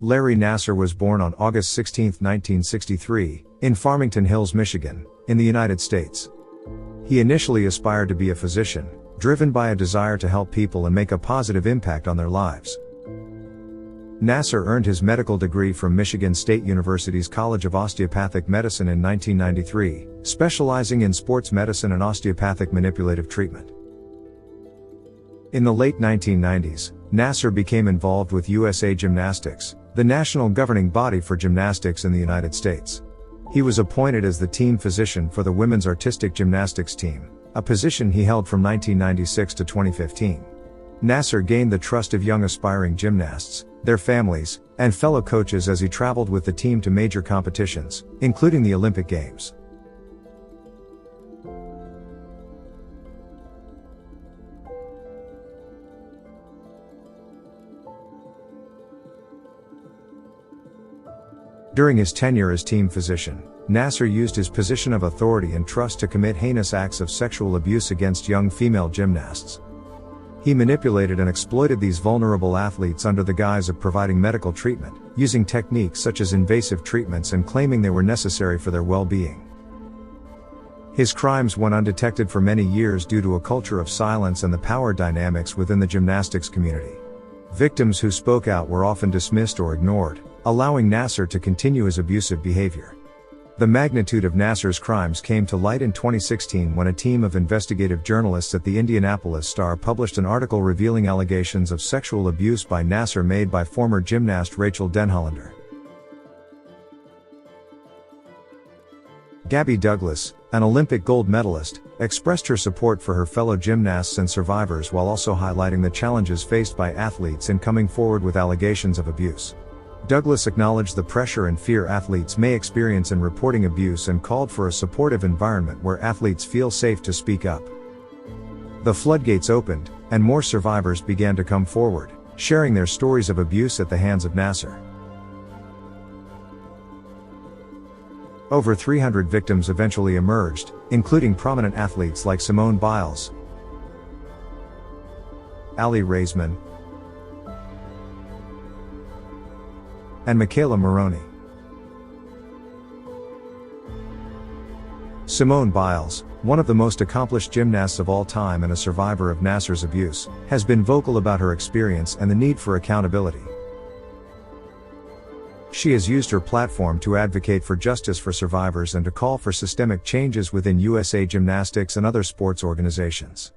Larry Nassar was born on August 16, 1963, in Farmington Hills, Michigan, in the United States. He initially aspired to be a physician, driven by a desire to help people and make a positive impact on their lives. Nassar earned his medical degree from Michigan State University's College of Osteopathic Medicine in 1993, specializing in sports medicine and osteopathic manipulative treatment. In the late 1990s, Nassar became involved with USA Gymnastics, the national governing body for gymnastics in the United States. He was appointed as the team physician for the women's artistic gymnastics team, a position he held from 1996 to 2015. Nassar gained the trust of young aspiring gymnasts, their families, and fellow coaches as he traveled with the team to major competitions, including the Olympic Games. During his tenure as team physician, Nassar used his position of authority and trust to commit heinous acts of sexual abuse against young female gymnasts. He manipulated and exploited these vulnerable athletes under the guise of providing medical treatment, using techniques such as invasive treatments and claiming they were necessary for their well-being. His crimes went undetected for many years due to a culture of silence and the power dynamics within the gymnastics community. Victims who spoke out were often dismissed or ignored, allowing Nassar to continue his abusive behavior. The magnitude of Nassar's crimes came to light in 2016 when a team of investigative journalists at the Indianapolis Star published an article revealing allegations of sexual abuse by Nassar made by former gymnast Rachel Denhollander. Gabby Douglas, an Olympic gold medalist, expressed her support for her fellow gymnasts and survivors while also highlighting the challenges faced by athletes in coming forward with allegations of abuse. Douglas acknowledged the pressure and fear athletes may experience in reporting abuse and called for a supportive environment where athletes feel safe to speak up. The floodgates opened, and more survivors began to come forward, sharing their stories of abuse at the hands of Nassar. Over 300 victims eventually emerged, including prominent athletes like Simone Biles, Ali Raisman, and Michaela Maroney. Simone Biles, one of the most accomplished gymnasts of all time and a survivor of Nassar's abuse, has been vocal about her experience and the need for accountability. She has used her platform to advocate for justice for survivors and to call for systemic changes within USA Gymnastics and other sports organizations.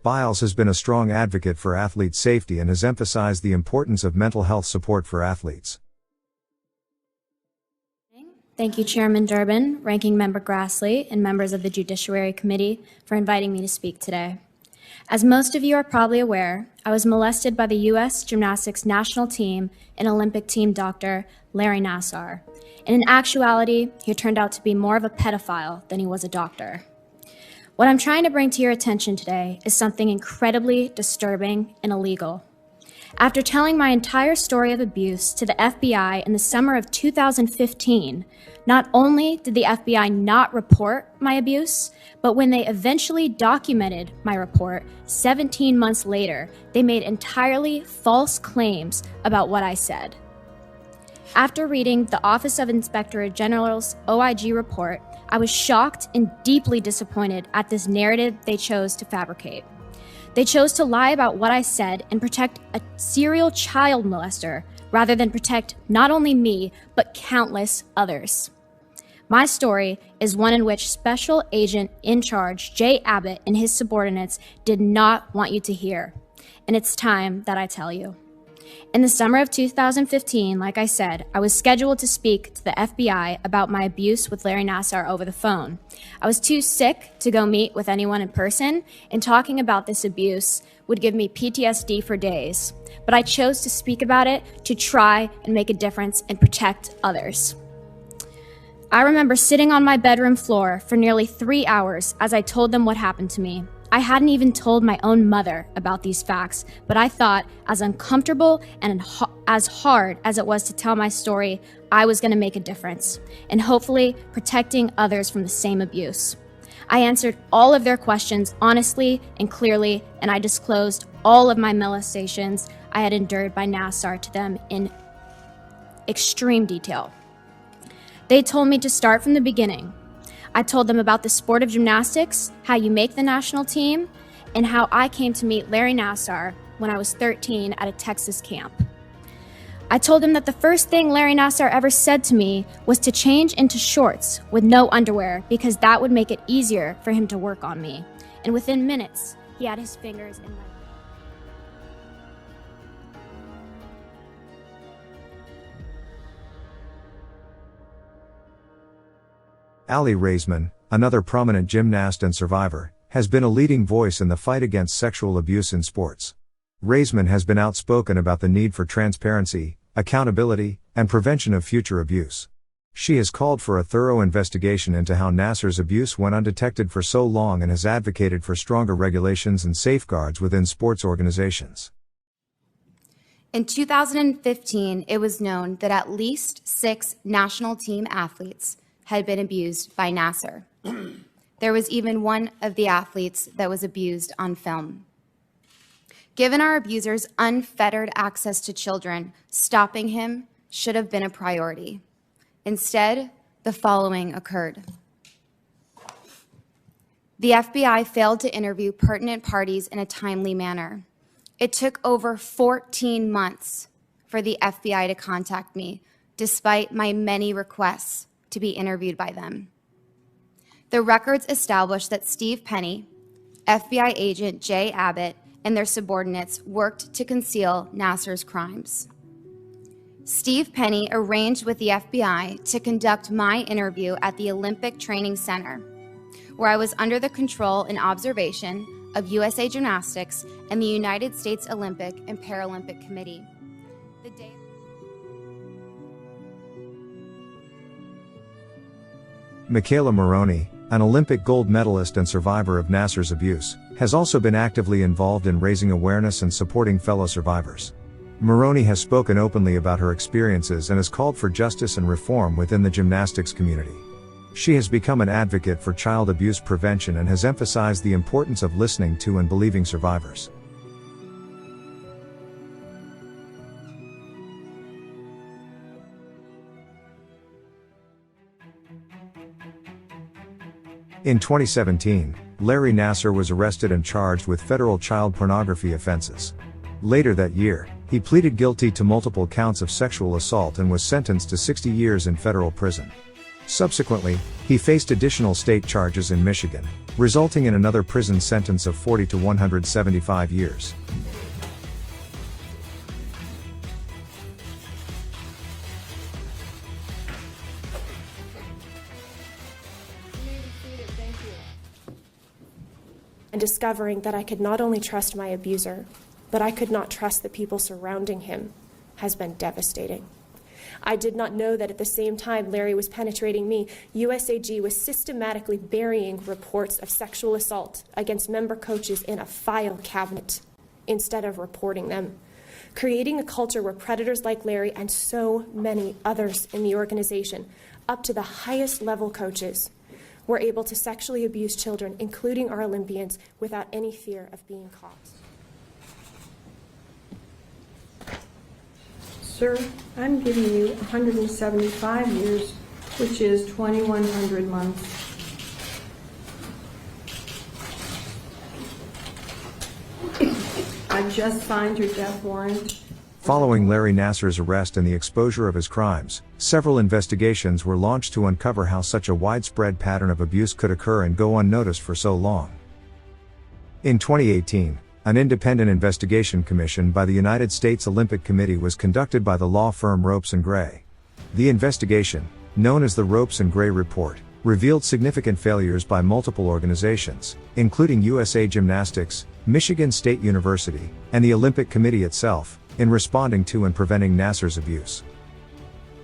Biles has been a strong advocate for athlete safety and has emphasized the importance of mental health support for athletes. Thank you, Chairman Durbin, Ranking Member Grassley, and members of the Judiciary Committee for inviting me to speak today. As most of you are probably aware, I was molested by the U.S. Gymnastics national team and Olympic team doctor, Larry Nassar. And in actuality, he turned out to be more of a pedophile than he was a doctor. What I'm trying to bring to your attention today is something incredibly disturbing and illegal. After telling my entire story of abuse to the FBI in the summer of 2015, not only did the FBI not report my abuse, but when they eventually documented my report 17 months later, they made entirely false claims about what I said. After reading the Office of Inspector General's OIG report, I was shocked and deeply disappointed at this narrative they chose to fabricate. They chose to lie about what I said and protect a serial child molester rather than protect not only me, but countless others. My story is one in which Special Agent in Charge Jay Abbott and his subordinates did not want you to hear, and it's time that I tell you. In the summer of 2015, like I said, I was scheduled to speak to the FBI about my abuse with Larry Nassar over the phone. I was too sick to go meet with anyone in person, and talking about this abuse would give me PTSD for days. But I chose to speak about it to try and make a difference and protect others. I remember sitting on my bedroom floor for nearly 3 hours as I told them what happened to me. I hadn't even told my own mother about these facts, but I thought as uncomfortable and as hard as it was to tell my story, I was going to make a difference, and hopefully protecting others from the same abuse. I answered all of their questions honestly and clearly, and I disclosed all of my molestations I had endured by Nassar to them in extreme detail. They told me to start from the beginning. I told them about the sport of gymnastics, how you make the national team, and how I came to meet Larry Nassar when I was 13 at a Texas camp. I told him that the first thing Larry Nassar ever said to me was to change into shorts with no underwear because that would make it easier for him to work on me. And within minutes, he had his fingers in my... Aly Raisman, another prominent gymnast and survivor, has been a leading voice in the fight against sexual abuse in sports. Raisman has been outspoken about the need for transparency, accountability, and prevention of future abuse. She has called for a thorough investigation into how Nassar's abuse went undetected for so long and has advocated for stronger regulations and safeguards within sports organizations. In 2015, it was known that at least 6 national team athletes had been abused by Nassar. There was even one of the athletes that was abused on film. Given our abuser's unfettered access to children, stopping him should have been a priority. Instead, the following occurred. The FBI failed to interview pertinent parties in a timely manner. It took over 14 months for the FBI to contact me, despite my many requests to be interviewed by them. The records established that Steve Penny, FBI agent Jay Abbott, and their subordinates worked to conceal Nassar's crimes. Steve Penny arranged with the FBI to conduct my interview at the Olympic Training Center, where I was under the control and observation of USA Gymnastics and the United States Olympic and Paralympic Committee. The day Michaela Maroney, an Olympic gold medalist and survivor of Nassar's abuse, has also been actively involved in raising awareness and supporting fellow survivors. Maroney has spoken openly about her experiences and has called for justice and reform within the gymnastics community. She has become an advocate for child abuse prevention and has emphasized the importance of listening to and believing survivors. In 2017, Larry Nassar was arrested and charged with federal child pornography offenses. Later that year, he pleaded guilty to multiple counts of sexual assault and was sentenced to 60 years in federal prison. Subsequently, he faced additional state charges in Michigan, resulting in another prison sentence of 40 to 175 years. And discovering that I could not only trust my abuser, but I could not trust the people surrounding him has been devastating. I did not know that at the same time Larry was penetrating me, USAG was systematically burying reports of sexual assault against member coaches in a file cabinet instead of reporting them, creating a culture where predators like Larry and so many others in the organization, up to the highest level coaches, were able to sexually abuse children, including our Olympians, without any fear of being caught. Sir, I'm giving you 175 years, which is 2,100 months. I just signed your death warrant. Following Larry Nassar's arrest and the exposure of his crimes, several investigations were launched to uncover how such a widespread pattern of abuse could occur and go unnoticed for so long. In 2018, an independent investigation commissioned by the United States Olympic Committee was conducted by the law firm Ropes & Gray. The investigation, known as the Ropes & Gray Report, revealed significant failures by multiple organizations, including USA Gymnastics, Michigan State University, and the Olympic Committee itself, in responding to and preventing Nassar's abuse.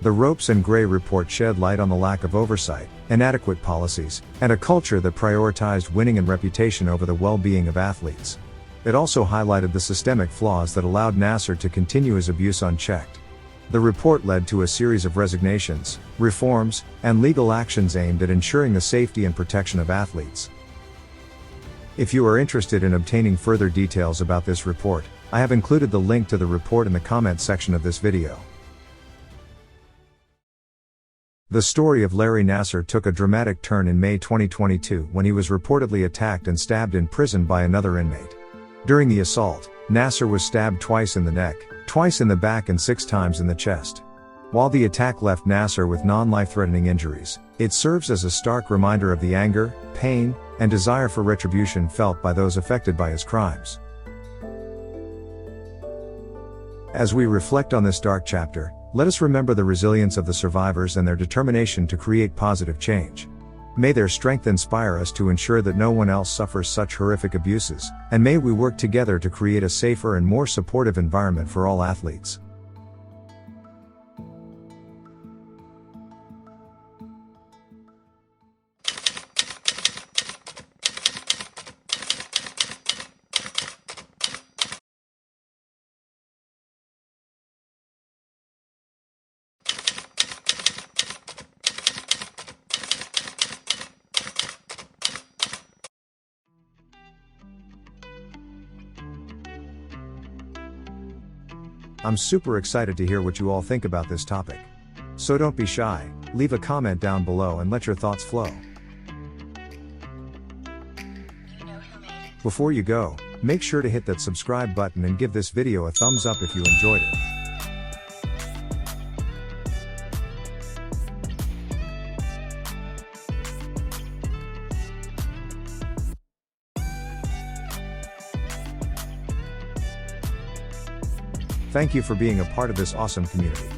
The Ropes & Gray report shed light on the lack of oversight, inadequate policies, and a culture that prioritized winning and reputation over the well-being of athletes. It also highlighted the systemic flaws that allowed Nassar to continue his abuse unchecked. The report led to a series of resignations, reforms, and legal actions aimed at ensuring the safety and protection of athletes. If you are interested in obtaining further details about this report, I have included the link to the report in the comments section of this video. The story of Larry Nassar took a dramatic turn in May 2022 when he was reportedly attacked and stabbed in prison by another inmate. During the assault, Nassar was stabbed twice in the neck, twice in the back and 6 times in the chest. While the attack left Nassar with non-life-threatening injuries, it serves as a stark reminder of the anger, pain, and desire for retribution felt by those affected by his crimes. As we reflect on this dark chapter, let us remember the resilience of the survivors and their determination to create positive change. May their strength inspire us to ensure that no one else suffers such horrific abuses, and may we work together to create a safer and more supportive environment for all athletes. I'm super excited to hear what you all think about this topic. So don't be shy, leave a comment down below and let your thoughts flow. Before you go, make sure to hit that subscribe button and give this video a thumbs up if you enjoyed it. Thank you for being a part of this awesome community.